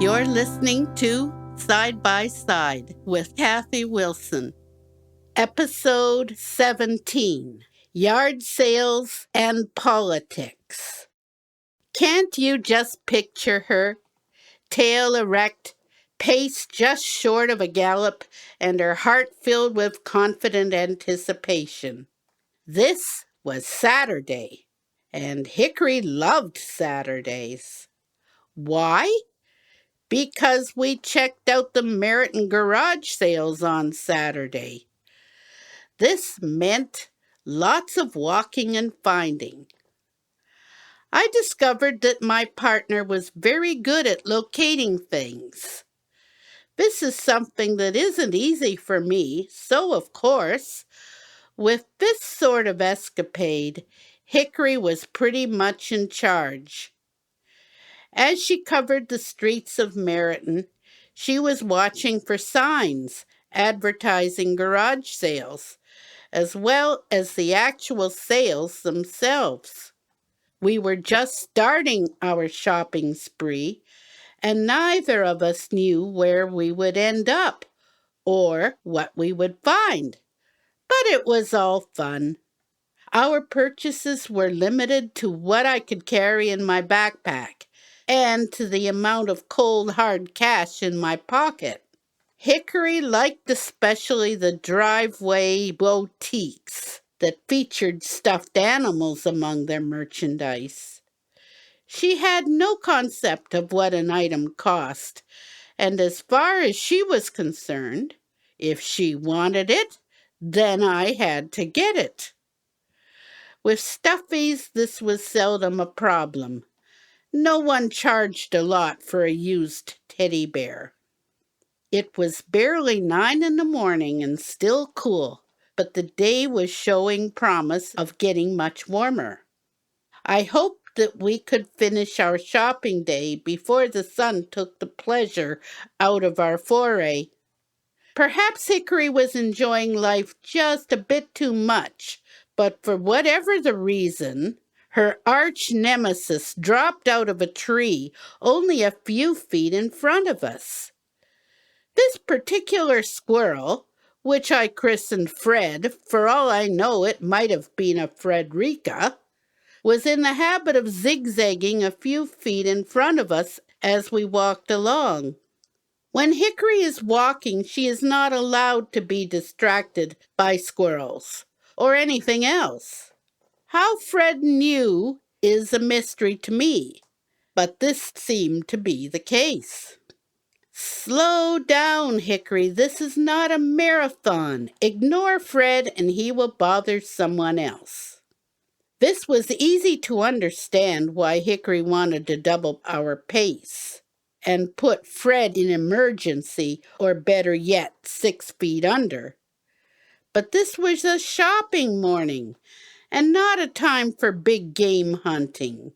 You're listening to Side by Side with Kathy Wilson, Episode 17, Yard Sales and Politics. Can't you just picture her? Tail erect, pace just short of a gallop, and her heart filled with confident anticipation. This was Saturday, and Hickory loved Saturdays. Why? Because we checked out the Merritt garage sales on Saturday. This meant lots of walking and finding. I discovered that my partner was very good at locating things. This is something that isn't easy for me, so of course, with this sort of escapade, Hickory was pretty much in charge. As she covered the streets of Merritt, she was watching for signs advertising garage sales, as well as the actual sales themselves. We were just starting our shopping spree, and neither of us knew where we would end up or what we would find. But it was all fun. Our purchases were limited to what I could carry in my backpack and to the amount of cold hard cash in my pocket. Hickory liked especially the driveway boutiques that featured stuffed animals among their merchandise. She had no concept of what an item cost, and as far as she was concerned, if she wanted it, then I had to get it. With stuffies, this was seldom a problem. No one charged a lot for a used teddy bear. It was barely 9 in the morning and still cool, but the day was showing promise of getting much warmer. I hoped that we could finish our shopping day before the sun took the pleasure out of our foray. Perhaps Hickory was enjoying life just a bit too much, but for whatever the reason, her arch nemesis dropped out of a tree only a few feet in front of us. This particular squirrel, which I christened Fred, for all I know it might have been a Frederica, was in the habit of zigzagging a few feet in front of us as we walked along. When Hickory is walking, she is not allowed to be distracted by squirrels or anything else. How Fred knew is a mystery to me, but this seemed to be the case. Slow down, Hickory. This is not a marathon. Ignore Fred and he will bother someone else. This was easy to understand why Hickory wanted to double our pace and put Fred in emergency, or better yet, 6 feet under. But this was a shopping morning and not a time for big game hunting.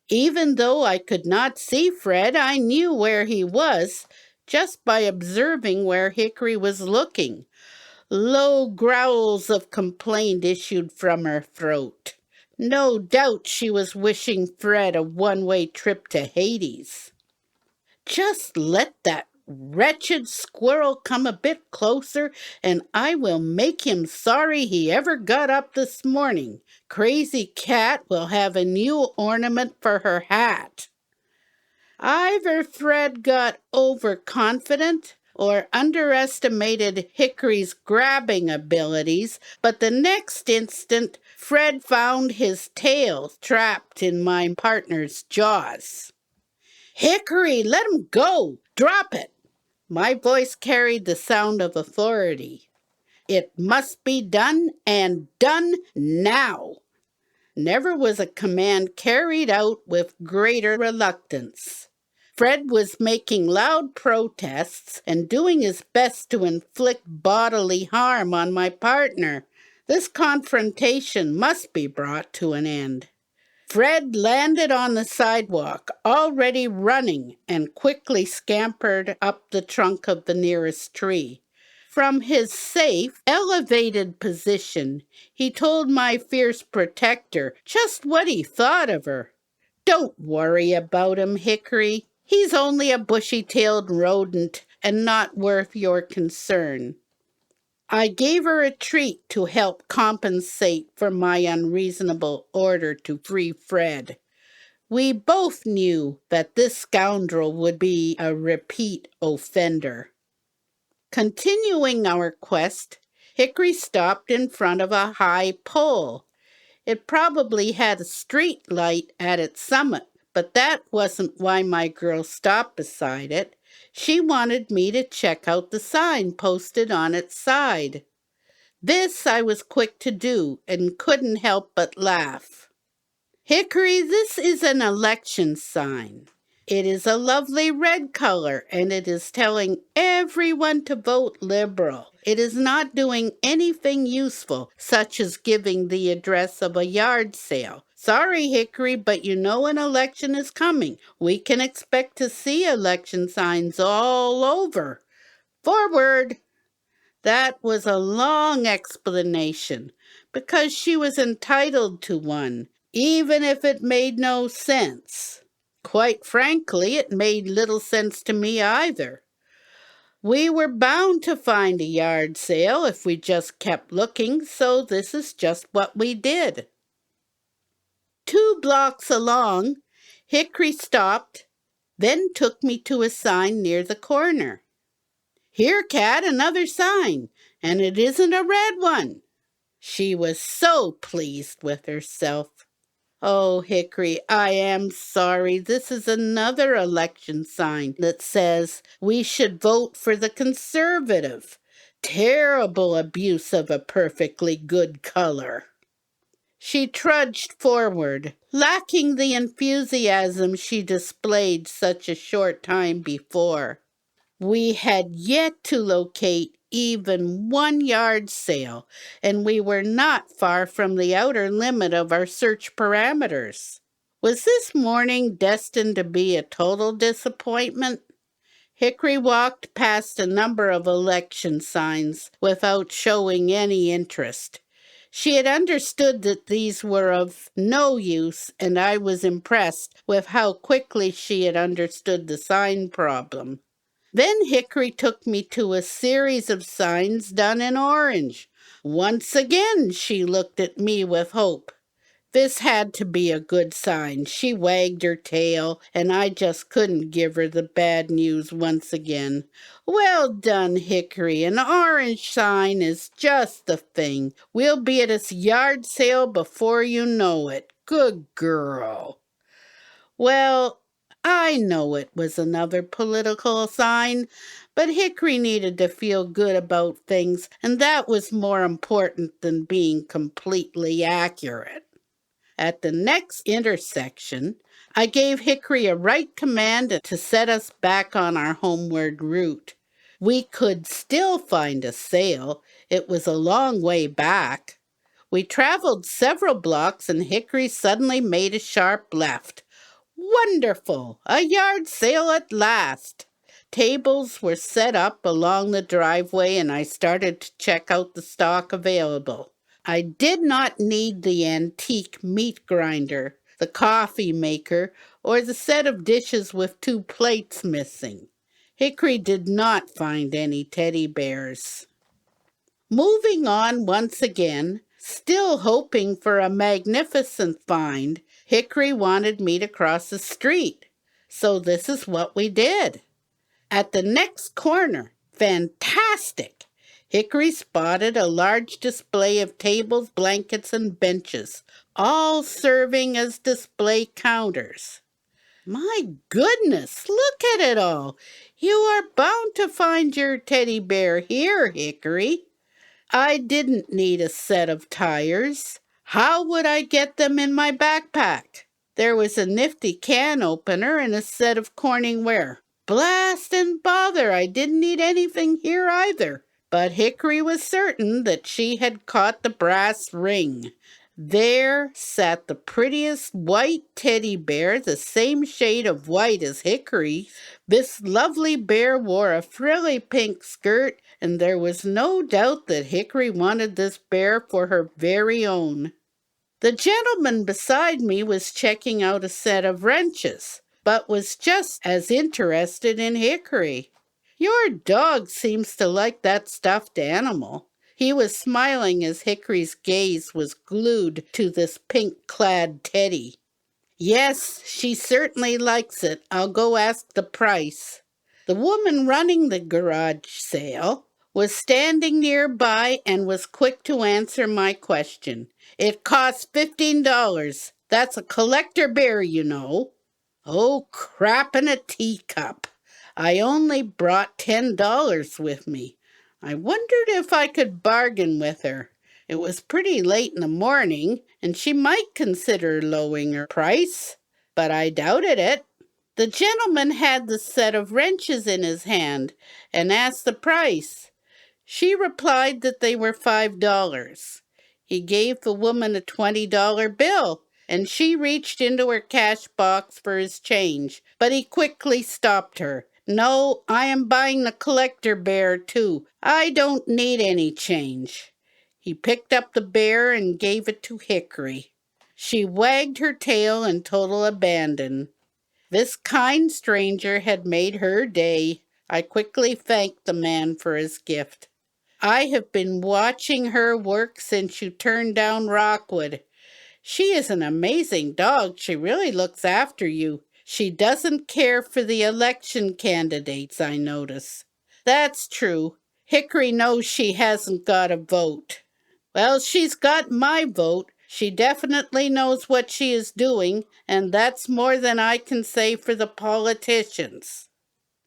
Even though I could not see Fred, I knew where he was just by observing where Hickory was looking. Low growls of complaint issued from her throat. No doubt she was wishing Fred a one-way trip to Hades. Just let that wretched squirrel come a bit closer, and I will make him sorry he ever got up this morning. Crazy Cat will have a new ornament for her hat. Either Fred got overconfident or underestimated Hickory's grabbing abilities, but the next instant Fred found his tail trapped in my partner's jaws. "Hickory, let him go! Drop it!" My voice carried the sound of authority. It must be done, and done now. Never was a command carried out with greater reluctance. Fred was making loud protests and doing his best to inflict bodily harm on my partner. This confrontation must be brought to an end. Fred landed on the sidewalk, already running, and quickly scampered up the trunk of the nearest tree. From his safe, elevated position, he told my fierce protector just what he thought of her. "Don't worry about him, Hickory. He's only a bushy-tailed rodent and not worth your concern. I gave her a treat to help compensate for my unreasonable order to free Fred. We both knew that this scoundrel would be a repeat offender. Continuing our quest, Hickory stopped in front of a high pole. It probably had a street light at its summit, but that wasn't why my girl stopped beside it. She wanted me to check out the sign posted on its side. This I was quick to do and couldn't help but laugh. Hickory, this is an election sign. It is a lovely red color and it is telling everyone to vote Liberal. It is not doing anything useful, such as giving the address of a yard sale. Sorry, Hickory, but you know an election is coming. We can expect to see election signs all over. Forward! That was a long explanation, because she was entitled to one, even if it made no sense. Quite frankly, it made little sense to me either. We were bound to find a yard sale if we just kept looking, so this is just what we did. 2 blocks along, Hickory stopped, then took me to a sign near the corner. Here, Cat, another sign, and it isn't a red one. She was so pleased with herself. Oh, Hickory, I am sorry. This is another election sign that says we should vote for the conservative. Terrible abuse of a perfectly good color. She trudged forward, lacking the enthusiasm she displayed such a short time before. We had yet to locate even one yard sale, and we were not far from the outer limit of our search parameters. Was this morning destined to be a total disappointment? Hickory walked past a number of election signs without showing any interest. She had understood that these were of no use, and I was impressed with how quickly she had understood the sign problem. Then Hickory took me to a series of signs done in orange. Once again she looked at me with hope. This had to be a good sign. She wagged her tail, and I just couldn't give her the bad news once again. Well done, Hickory. An orange sign is just the thing. We'll be at a yard sale before you know it. Good girl. Well, I know it was another political sign, but Hickory needed to feel good about things, and that was more important than being completely accurate. At the next intersection, I gave Hickory a right command to set us back on our homeward route. We could still find a sale. It was a long way back. We traveled several blocks and Hickory suddenly made a sharp left. Wonderful! A yard sale at last! Tables were set up along the driveway and I started to check out the stock available. I did not need the antique meat grinder, the coffee maker, or the set of dishes with 2 plates missing. Hickory did not find any teddy bears. Moving on once again, still hoping for a magnificent find, Hickory wanted me to cross the street. So this is what we did. At the next corner, fantastic! Hickory spotted a large display of tables, blankets, and benches, all serving as display counters. My goodness, look at it all! You are bound to find your teddy bear here, Hickory. I didn't need a set of tires. How would I get them in my backpack? There was a nifty can opener and a set of Corningware. Blast and bother, I didn't need anything here either. But Hickory was certain that she had caught the brass ring. There sat the prettiest white teddy bear, the same shade of white as Hickory. This lovely bear wore a frilly pink skirt, and there was no doubt that Hickory wanted this bear for her very own. The gentleman beside me was checking out a set of wrenches, but was just as interested in Hickory. Your dog seems to like that stuffed animal. He was smiling as Hickory's gaze was glued to this pink-clad teddy. Yes, she certainly likes it. I'll go ask the price. The woman running the garage sale was standing nearby and was quick to answer my question. It costs $15. That's a collector bear, you know. Oh, crap in a teacup. I only brought $10 with me. I wondered if I could bargain with her. It was pretty late in the morning, and she might consider lowering her price, but I doubted it. The gentleman had the set of wrenches in his hand and asked the price. She replied that they were $5. He gave the woman a $20 bill, and she reached into her cash box for his change, but he quickly stopped her. No, I am buying the collector bear too. I don't need any change. He picked up the bear and gave it to Hickory. She wagged her tail in total abandon. This kind stranger had made her day. I quickly thanked the man for his gift. I have been watching her work since you turned down Rockwood. She is an amazing dog. She really looks after you. She doesn't care for the election candidates, I notice. That's true. Hickory knows she hasn't got a vote. Well, she's got my vote. She definitely knows what she is doing, and that's more than I can say for the politicians.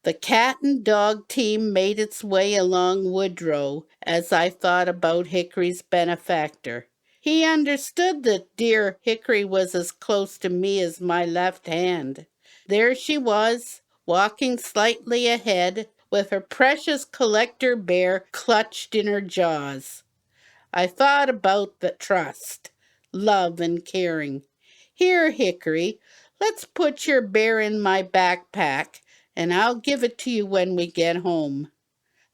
The cat and dog team made its way along Woodrow as I thought about Hickory's benefactor. He understood that dear Hickory was as close to me as my left hand. There she was, walking slightly ahead, with her precious collector bear clutched in her jaws. I thought about the trust, love, and caring. Here, Hickory, let's put your bear in my backpack, and I'll give it to you when we get home.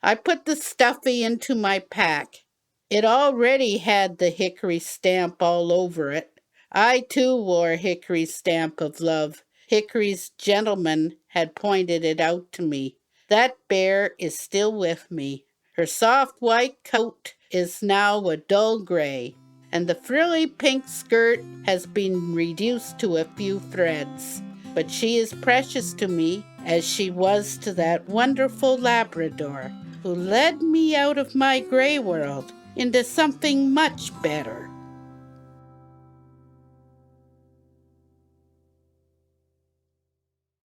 I put the stuffy into my pack. It already had the Hickory stamp all over it. I too wore Hickory's stamp of love. Hickory's gentleman had pointed it out to me. That bear is still with me. Her soft white coat is now a dull gray, and the frilly pink skirt has been reduced to a few threads. But she is precious to me, as she was to that wonderful Labrador who led me out of my gray world into something much better.